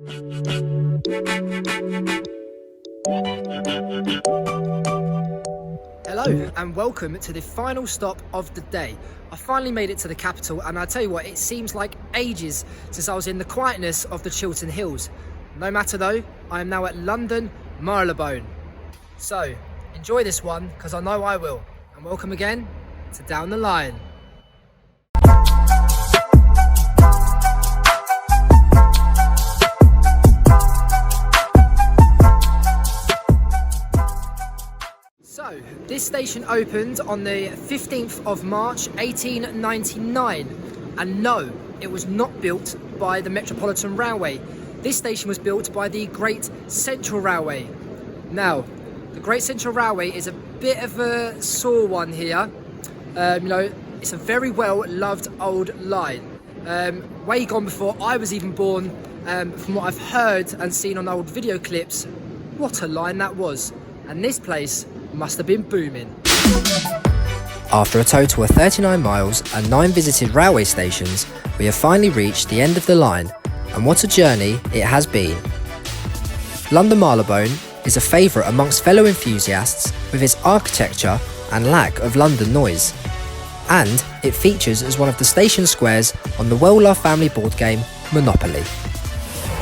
Hello and welcome to the final stop of the day. I finally made it to the capital, and I tell you what, it seems like ages since I was in the quietness of the Chiltern Hills. No matter though, I am now at London Marylebone. So enjoy this one, because I know I will. And welcome again to Down the Line. So, this station opened on the 15th of March 1899, and no, it was not built by the Metropolitan Railway. This station was built by the Great Central Railway. Now, the Great Central Railway is a bit of a sore one here. It's a very well loved old line. Way gone before I was even born. From what I've heard and seen on old video clips, what a line that was. And this place must have been booming. After a total of 39 miles and 9 visited railway stations, we have finally reached the end of the line, and what a journey it has been. London Marylebone is a favourite amongst fellow enthusiasts with its architecture and lack of London noise. And it features as one of the station squares on the well-loved family board game Monopoly.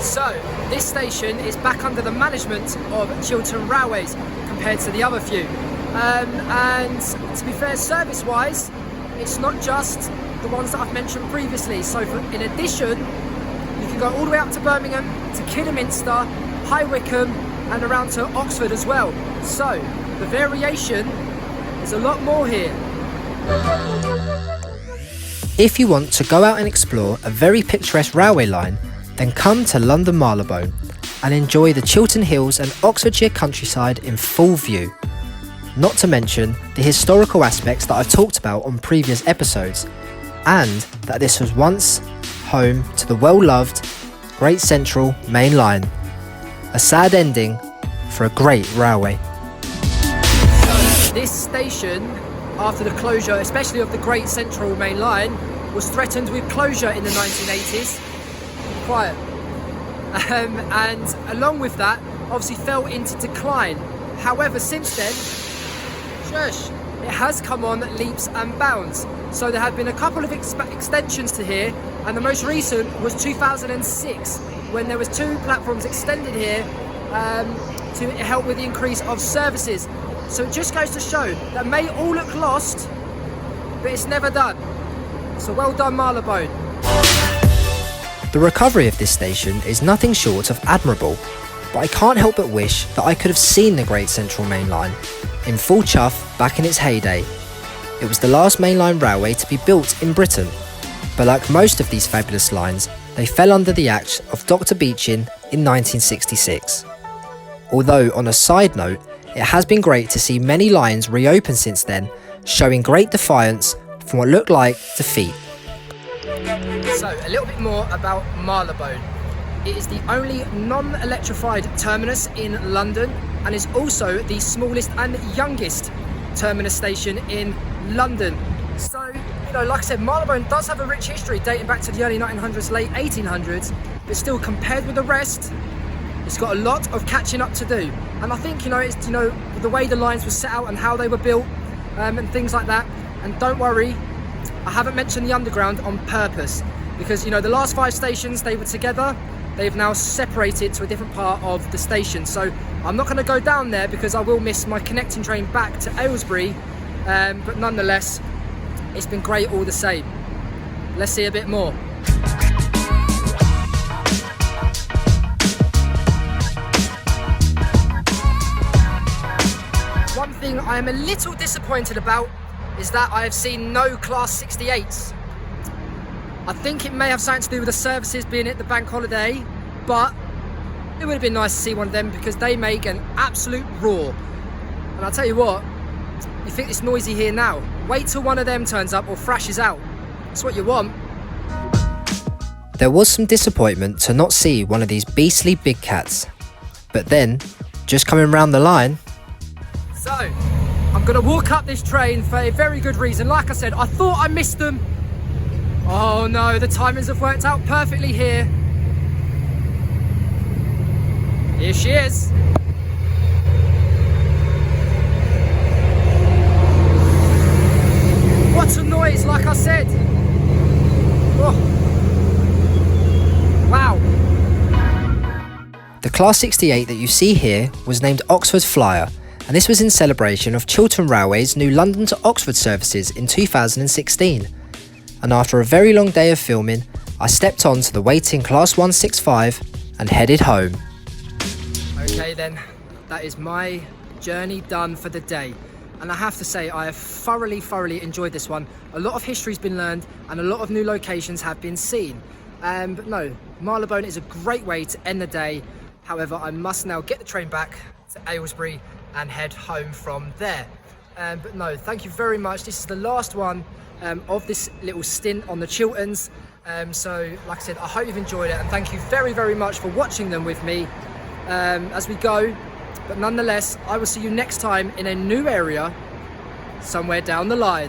So, this station is back under the management of Chiltern Railways compared to the other few. And to be fair, service-wise, it's not just the ones that I've mentioned previously. So in addition, you can go all the way up to Birmingham, to Kidderminster, High Wycombe, and around to Oxford as well. So the variation is a lot more here. If you want to go out and explore a very picturesque railway line, then come to London Marylebone and enjoy the Chiltern Hills and Oxfordshire countryside in full view. Not to mention the historical aspects that I've talked about on previous episodes, and that this was once home to the well-loved Great Central Main Line. A sad ending for a great railway. This station, after the closure, especially of the Great Central Main Line, was threatened with closure in the 1980s. Quiet. And along with that, obviously fell into decline. However, since then, it has come on leaps and bounds. So there have been a couple of extensions to here, and the most recent was 2006, when there was 2 platforms extended here to help with the increase of services. So it just goes to show that may all look lost, but it's never done. So well done, Marylebone. The recovery of this station is nothing short of admirable, but I can't help but wish that I could have seen the Great Central Main Line in full chuff back in its heyday. It was the last mainline railway to be built in Britain, but like most of these fabulous lines, they fell under the Act of Dr. Beechin in 1966. Although, on a side note, it has been great to see many lines reopen since then, showing great defiance from what looked like defeat. So, a little bit more about Marylebone. It is the only non-electrified terminus in London, and is also the smallest and youngest terminus station in London. So, like I said, Marylebone does have a rich history dating back to the early 1900s, late 1800s, but still, compared with the rest, it's got a lot of catching up to do. And I think, it's, the way the lines were set out and how they were built, and things like that. And don't worry, I haven't mentioned the underground on purpose, because the last 5 stations, they were together. They've now separated to a different part of the station, so I'm not going to go down there because I will miss my connecting train back to Aylesbury, but nonetheless, it's been great all the same. Let's see a bit more. One thing I am a little disappointed about is that I have seen no Class 68s. I think it may have something to do with the services being at the bank holiday, but it would have been nice to see one of them because they make an absolute roar. And I'll tell you what, you think it's noisy here now, wait till one of them turns up or thrashes out. That's what you want. There was some disappointment to not see one of these beastly big cats, but then, just coming round the line. So, I'm going to walk up this train for a very good reason. Like I said, I thought I missed them. Oh no, the timings have worked out perfectly here. Here she is. What a noise, like I said. Oh. Wow. The Class 68 that you see here was named Oxford Flyer, and this was in celebration of Chiltern Railway's new London to Oxford services in 2016. And after a very long day of filming, I stepped on to the waiting Class 165 and headed home. Okay then, that is my journey done for the day. And I have to say, I have thoroughly enjoyed this one. A lot of history's been learned and a lot of new locations have been seen. But no, Marylebone is a great way to end the day. However, I must now get the train back to Aylesbury and head home from there. But no, thank you very much. This is the last one of this little stint on the Chilterns. So, like I said, I hope you've enjoyed it, and thank you very much for watching them with me as we go. But nonetheless, I will see you next time in a new area somewhere down the line.